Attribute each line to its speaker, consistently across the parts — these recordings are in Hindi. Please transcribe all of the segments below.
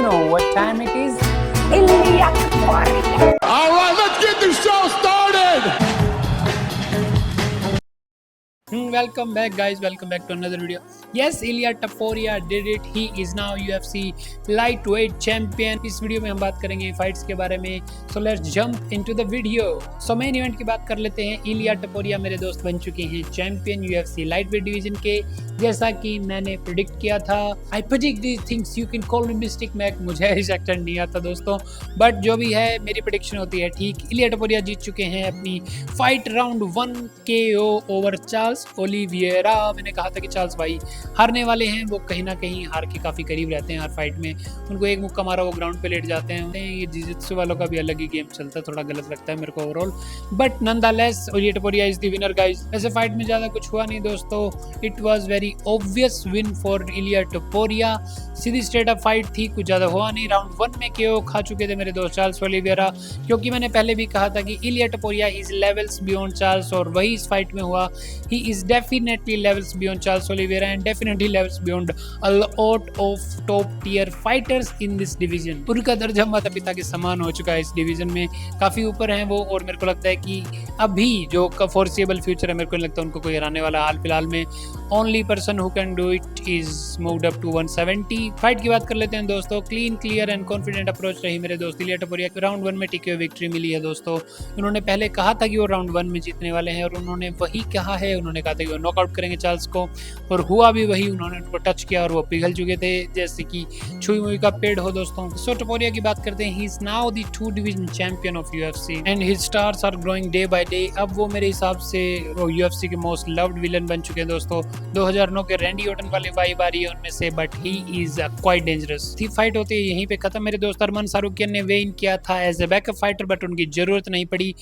Speaker 1: you know what time it is? Ilya Taporia.
Speaker 2: All right, let's get the show started.
Speaker 1: Welcome back, guys. Welcome back to another video. Yes, Ilya Taporia did it. He is now UFC lightweight champion. इस वीडियो में हम बात करेंगे फाइट्स के बारे में. So let's jump into the video. So main event की बात कर लेते हैं. इलिया टपोरिया मेरे दोस्त बन चुके हैं चैंपियन UFC लाइटवेट डिवीजन के, जैसा कि मैंने प्रेडिक्ट किया था. I predict these things, you can call me Mystic Mac. मुझे इस एक्शन नहीं आता दोस्तों, बट जो भी है मेरी प्रेडिक्शन होती है ठीक. इलिया टपोरिया जीत चुके हैं अपनी fight round 1 KO over Charles Oliveira. मैंने कहा था कि चार्ल्स भाई हारने वाले हैं. वो कहीं ना कहीं हार के काफ़ी करीब रहते हैं हर फाइट में. उनको एक मुक्का मारा वो ग्राउंड पे लेट जाते हैं. ये जिजित्सु वालों का भी अलग ही गेम चलता है, थोड़ा गलत लगता है मेरे को overall, but nonetheless Ilia Topuria is the winner guys. ऐसे फाइट में ज़्यादा कुछ हुआ नहीं दोस्तों. It was very obvious win for Ilia Topuria. सीधी स्ट्रेट अप फाइट थी, कुछ ज़्यादा हुआ नहीं. राउंड 1 में KO खा चुके थे मेरे दोस्त चार्ल्स ओलिविएरा, क्योंकि मैंने पहले भी कहा था कि Ilia Topuria is levels beyond Charles, और वही इस फाइट में हुआ. He is definitely levels beyond Charles Oliveira and definitely levels beyond a lot of top tier fighters in this division. उनका दर्जा माता पिता के समान हो चुका है इस डिवीजन में. काफ़ी ऊपर हैं वो, और मेरे को लगता है कि अभी जो फोर्सेबल फ्यूचर है, मेरे को नहीं लगता उनको कोई हराने वाला हाल फिलहाल में. Only person who can do it is moved up to 170. Fight की बात कर लेते हैं दोस्तों. Clean, clear and confident approach रही मेरे दोस्त इलिया टपोरिया को. राउंड 1 में टीके विक्ट्री मिली है दोस्तों. उन्होंने पहले कहा था कि वो राउंड 1 में जीतने वाले हैं, और उन्होंने वही कहा है. उन्होंने कहा था कि वो नॉकआउट करेंगे चार्ल्स को, और हुआ भी वही. उन्होंने उनको टच किया और वो पिघल चुके थे जैसे कि छुई मुई का पेड़ हो दोस्तों. सो टपोरिया की बात करते हैं. He is now the 2 division champion of UFC and his stars are growing day by day. अब वो मेरे हिसाब से UFC के मोस्ट लव्ड विलन बन चुके हैं दोस्तों. 2009 के रैंडी ऑर्टन वाले वाइब आ रही है उनमें से, but he is quite dangerous. थी फाइट होती है यहीं पे खत्म मेरे दोस्त. अरमान सारुकियन ने वे इन किया था as a backup fighter, but उनकी जरूरत नहीं पड़ी.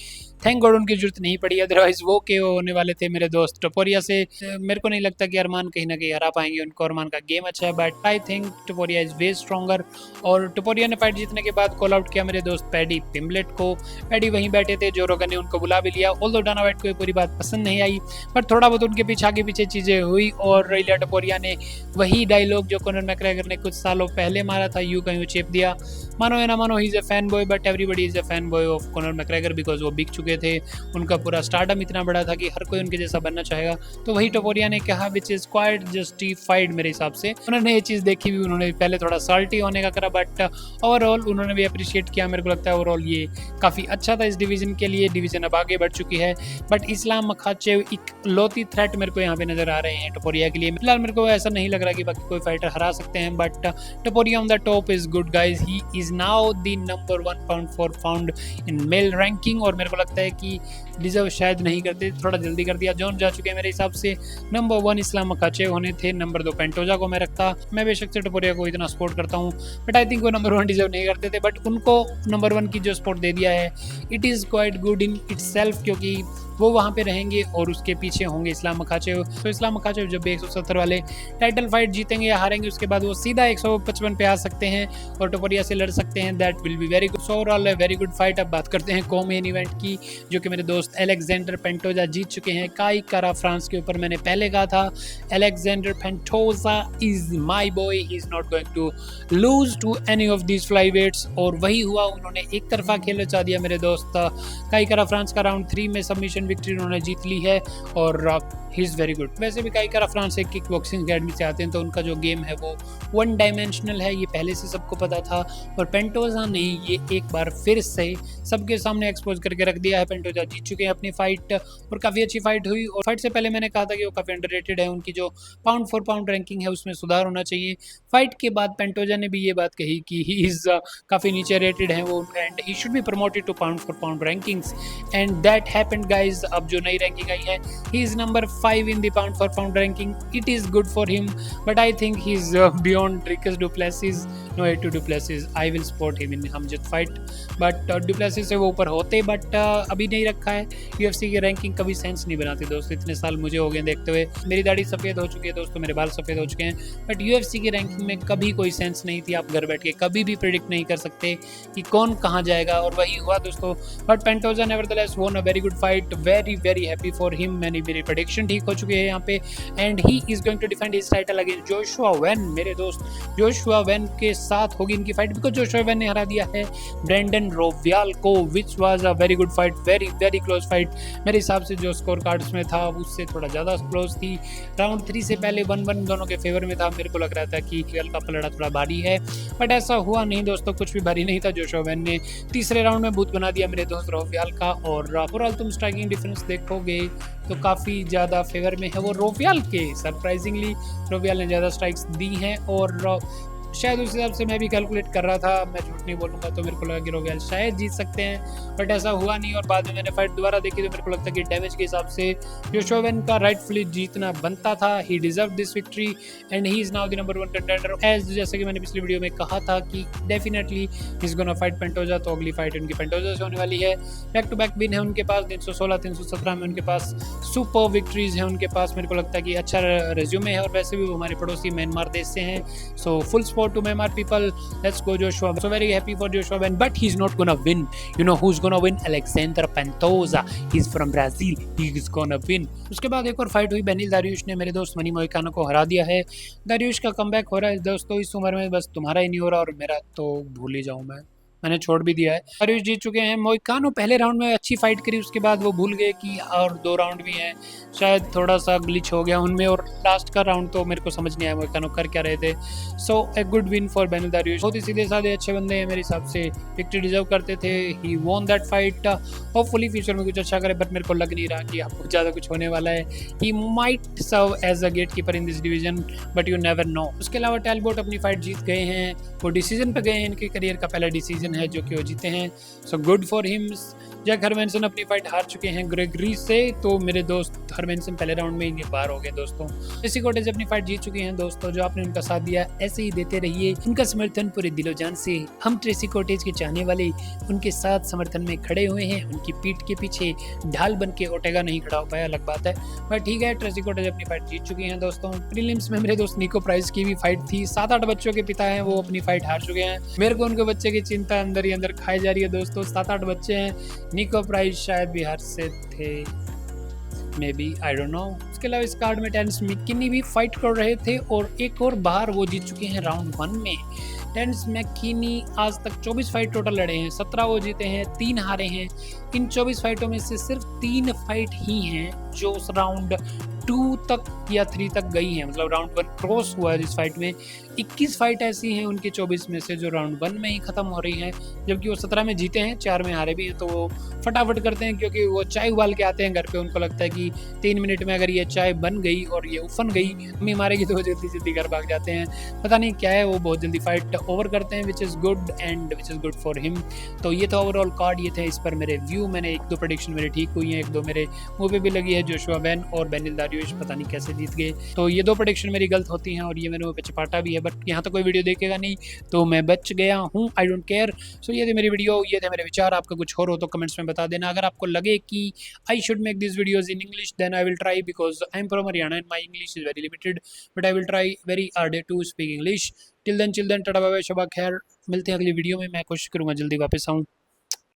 Speaker 1: थैंक गॉड उनकी जरूरत नहीं पड़ी, अदरवाइज वो KO होने वाले थे मेरे दोस्त टपोरिया से. मेरे को नहीं लगता कि अरमान कहीं ना कहीं हरा पाएंगे उनको. अरमान का गेम अच्छा है, but I think Topuria is way stronger. और टपोरिया ने फाइट जीतने के बाद कॉल आउट किया मेरे दोस्त पैडी पिम्बलेट को. पैडी वहीं बैठे थे, जो रोगन ने उनको बुला भी लिया. ऑल्दो डाना वाइट को ये पूरी बात पसंद नहीं आई, बट थोड़ा बहुत उनके पीछे आगे पीछे चीज़ें हुई, और इलिया टपोरिया ने वही डायलॉग जो कॉनर मैकग्रेगर ने कुछ सालों पहले मारा था, यूं कहीं चेप दिया. मानो या ना मानो, he is a fan boy, but everybody is a fan boy of Conor McGregor because वो बिक चुके थे. उनका पूरा स्टारडम इतना बड़ा था कि हर कोई उनके जैसा बनना चाहेगा. तो वही टपोरिया ने कहा, विच इज क्वाइट जस्टिफाइड मेरे हिसाब से. उन्होंने ये चीज़ देखी भी, उन्होंने पहले थोड़ा साल्टी होने का करा, बट ओवरऑल उन्होंने भी अप्रिशिएट किया. मेरे को लगता है ओवरऑल ये काफ़ी अच्छा था इस डिवीजन के लिए. डिवीजन अब आगे बढ़ चुकी है, बट इस्लाम मखाचेव एक लौती थ्रेट मेरे को यहाँ पे नजर आ रहे हैं टपोरिया के लिए. फिलहाल मेरे को ऐसा नहीं लग रहा कि बाकी कोई फाइटर हरा सकते हैं, but Topuria on the top is good guys. He is now the number 1 pound for pound in male ranking, और मेरे को लगता है कि डिजर्व शायद नहीं करते, थोड़ा जल्दी कर दिया. जोन जा चुके हैं मेरे हिसाब से. नंबर 1 इस्लाम मखाचेव होने थे, नंबर 2 पेंटोजा को मैं रखता. मैं बेशक से टपोरिया को इतना सपोर्ट करता हूँ, बट आई थिंक वो नंबर 1 डिजर्व नहीं करते थे, बट उनको नंबर 1 की जो सपोर्ट दे दिया है, it is quite good in itself, क्योंकि वो वहाँ पे रहेंगे और उसके पीछे होंगे इस्लाम मखाचेव. तो इस्लाम मखाचेव जब 170 वाले टाइटल फाइट जीतेंगे या हारेंगे, उसके बाद वो सीधा 155 पे आ सकते हैं और टपोरिया से लड़ सकते हैं. That will be very good. So overall very good fight. अब बात करते हैं को-मेन इवेंट की, जो कि मेरे दोस्त एलेक्जेंडर पेंटोजा जीत चुके हैं. काई कारा फ्रांस के ऊपर मैंने पहले कहा था, Alexander Pantoja is my boy, he is not going to lose to any of these flyweights. और वही हुआ, उन्होंने एक तरफा खेल रचा दिया मेरे दोस्त. काई कारा फ्रांस का राउंड 3 में सबमिशन विक्ट्री उन्होंने जीत ली है, और ही इज़ वेरी गुड. वैसे भी काई कारा फ्रांस एक किक बॉक्सिंग अकेडमी से आते हैं, तो उनका जो गेम है वो 1 डायमेंशनल है, ये पहले से सबको पता था. और पेंटोजा ने ये एक बार फिर से सबके सामने एक्सपोज करके रख दिया है. पेंटोजा जीत चुके हैं अपनी फाइट, और काफ़ी अच्छी फाइट हुई. और फाइट से पहले मैंने कहा था कि वो काफ़ी अंडररेटेड है. उनकी जो पाउंड फॉर पाउंड रैंकिंग है उसमें सुधार होना चाहिए. फाइट के बाद पेंटोजा ने भी ये बात कही कि ही इज़ काफ़ी नीचे रेटेड है वो, and he should be promoted to pound for pound rankings, and that happened guys. अब जो नई रैंकिंग आई है, he is number 5 in the pound for pound ranking. It is good for him, but I think he's beyond Dricus du Plessis. No hate to du Plessis. I will support him in Hamzat fight, but du Plessis से वो ऊपर होते, but अभी नहीं रखा है. UFC की रैंकिंग कभी सेंस नहीं बनाती दोस्तों. इतने साल मुझे हो गए देखते हुए. मेरी दाढ़ी सफ़ेद हो चुकी है दोस्तों, मेरे बाल सफ़ेद हो चुके हैं, बट UFC की रैंकिंग में कभी कोई सेंस नहीं थी. आप घर बैठ के कभी भी प्रेडिक्ट नहीं कर सकते कि कौन कहाँ जाएगा, और वही हुआ दोस्तों. But Pantoja nevertheless won a very good fight. Very very happy for him. मैंने मेरी प्रेडिक्शन ठीक हो चुकी है यहाँ पे and he is going to defend his title against Joshua Van. मेरे दोस्त जोशुआ वेन के साथ होगी इनकी फाइट बिकॉज जोशुआ वेन ने हरा दिया है ब्रेंडन रोवियाल को, which was a very good fight, very very close fight. मेरे हिसाब से जो स्कोर कार्ड्स में था उससे थोड़ा ज़्यादा क्लोज थी। राउंड 3 से पहले 1-1 दोनों के फेवर में था। मेरे को लग रहा था कि रियल का पलड़ा थोड़ा भारी है बट ऐसा हुआ नहीं दोस्तों, कुछ भी भारी नहीं था। जोशुआ वेन ने तीसरे राउंड में भूत बना दिया मेरे दोस्त रोवियाल का। और ओवरऑल तुम स्ट्राइकिंग डिफरेंस देखोगे तो काफ़ी ज़्यादा फेवर में है वो रोवियाल के। सरप्राइजिंगली रोवियाल ने ज़्यादा स्ट्राइक्स दी हैं और शायद उस हिसाब से मैं भी कैलकुलेट कर रहा था, मैं झूठ नहीं बोलूँगा, तो मेरे को लगा कि रोवियाल शायद जीत सकते हैं बट ऐसा हुआ नहीं। और बाद में मैंने फाइट दोबारा देखी तो मेरे को लगता है कि डैमेज के हिसाब से जोशुआ वेन का राइटफुली जीतना बनता था। He deserve this victory and he is now the number 1 contender. As जैसे कि मैंने पिछली वीडियो में कहा था कि definitely is gonna fight Pantoja, तो अगली फाइट उनकी पेंटोजा से होने वाली है। बैक टू बैक विन है उनके पास, 316 317 में उनके पास सुपर विक्ट्रीज है उनके पास। मेरे को लगता है कि अच्छा रेज्यूमे है और वैसे भी वो हमारे पड़ोसी म्यांमार देश से हैं। So full support to Myanmar people. Let's go Joshua. So very happy for Joshua Ben, but he's not gonna win. You know who's gonna win? Alexander Pantoja. He's from Brazil. He's gonna win. उसके बाद एक और फाइट हुई, बेनिल दारियुश ने मेरे दोस्त मनी मोइकानो को हरा दिया है। दारियुश का कमबैक हो रहा है दोस्तों इस उम्र में, बस तुम्हारा ही नहीं हो रहा और मेरा तो भूल ही जाऊँ मैंने छोड़ भी दिया है। दारियुश जीत चुके हैं। मोइकानो पहले राउंड में अच्छी फाइट करी, उसके बाद वो भूल गए कि और 2 राउंड भी हैं, शायद थोड़ा सा ग्लिच हो गया उनमें और लास्ट का राउंड तो मेरे को समझ नहीं आया मोइकानो कर क्या रहे थे। सो ए गुड विन फॉर बेनिल दारियुश। बहुत ही सीधे साधे अच्छे बंदे हैं, मेरे हिसाब से विक्ट्री डिजर्व करते थे। He won that fight. Hopefully future में कुछ अच्छा करे बट मेरे को लग नहीं रहा कि आपको ज़्यादा कुछ होने वाला है। He might serve as a gatekeeper in this division but you never know. उसके अलावा टैलबोट अपनी फाइट जीत गए हैं, वो डिसीजन पे गए हैं, इनके करियर का पहला डिसीजन है जो कि वो जीते हैं। So good for him. Jack Hermansson अपनी फाइट हार चुके हैं ग्रेगरी से, तो मेरे दोस्त हरमेंसन पहले राउंड में ही बाहर हो गए दोस्तों। जेसी कोटेज अपनी फाइट जीत चुकी हैं दोस्तों। जो आपने उनका साथ दिया ऐसे ही देते रहिए, उनका समर्थन पूरे दिलो जान से। हम ट्रेसी कोटेज के चाहने वाले उनके साथ समर्थन में खड़े हुए हैं, उनकी पीठ के पीछे ढाल बन के ओटेगा नहीं खड़ा हो पाया, अलग बात है बट ठीक है। ट्रेसी कोटेज अपनी फाइट जीत चुकी हैं दोस्तों। प्रीलिम्स में मेरे दोस्त निको प्राइस की भी फाइट थी, 7-8 बच्चों के पिता हैं, वो अपनी फाइट हार चुके हैं। मेरे को उनके बच्चे की चिंता अंदर ही अंदर खाई जा रही है दोस्तों। 7-8 बच्चे हैं, निको प्राइस शायद बिहार से थे, may be, I don't know. उसके अलावा इस कार्ड में टेनिस मैकिनी भी फाइट कर रहे थे और एक और बाहर वो जीत चुके हैं राउंड 1 में। टेनिस मैकिनी आज तक 24 फाइट टोटल लड़े हैं, 17 वो जीते हैं, 3 हारे हैं। इन 24 फाइटों में से सिर्फ 3 फाइट ही हैं जो उस राउंड 2 तक या 3 तक गई हैं, मतलब राउंड 1 क्रॉस हुआ है इस फाइट में। 21 फाइट ऐसी हैं उनके 24 में से जो राउंड 1 में ही खत्म हो रही हैं, जबकि वो 17 में जीते हैं, 4 में हारे भी हैं। तो वो फटाफट करते हैं क्योंकि वो चाय उबाल के आते हैं घर पे, उनको लगता है कि 3 मिनट में अगर ये चाय बन गई और ये उफन गई, मम्मी मारेगी, तो वो जल्दी जल्दी घर भाग जाते हैं। पता नहीं क्या है, वो बहुत जल्दी फाइट ओवर करते हैं, which is good and which is good for him. तो ये था ओवरऑल कार्ड, ये थे इस पर मेरे व्यू। मैंने 1-2 प्रेडिक्शन मेरे ठीक हुई हैं, 1-2 मेरे मुँह पे भी लगी है। जोशुआ वेन और बेनिल दारियुश पता नहीं कैसे जीत गए, तो ये 2 प्रेडिक्शन मेरी गलत होती हैं और ये मेरे मुँह पे चपाटा भी है, बट यहाँ तो कोई वीडियो देखेगा नहीं तो मैं बच गया हूँ, आई डोंट केयर। सो ये थी मेरी वीडियो, ये थे मेरे विचार। आपका कुछ और हो तो कमेंट्स में बता देना। अगर आपको लगे कि I should make this videos in English then I will try, because I am from Haryana and my English is very limited, but I will try very hard to speak English. Till then tata bye bye, शबा खैर। मिलते हैं अगली वीडियो में, मैं कोशिश करूँगा जल्दी वापस आऊँ।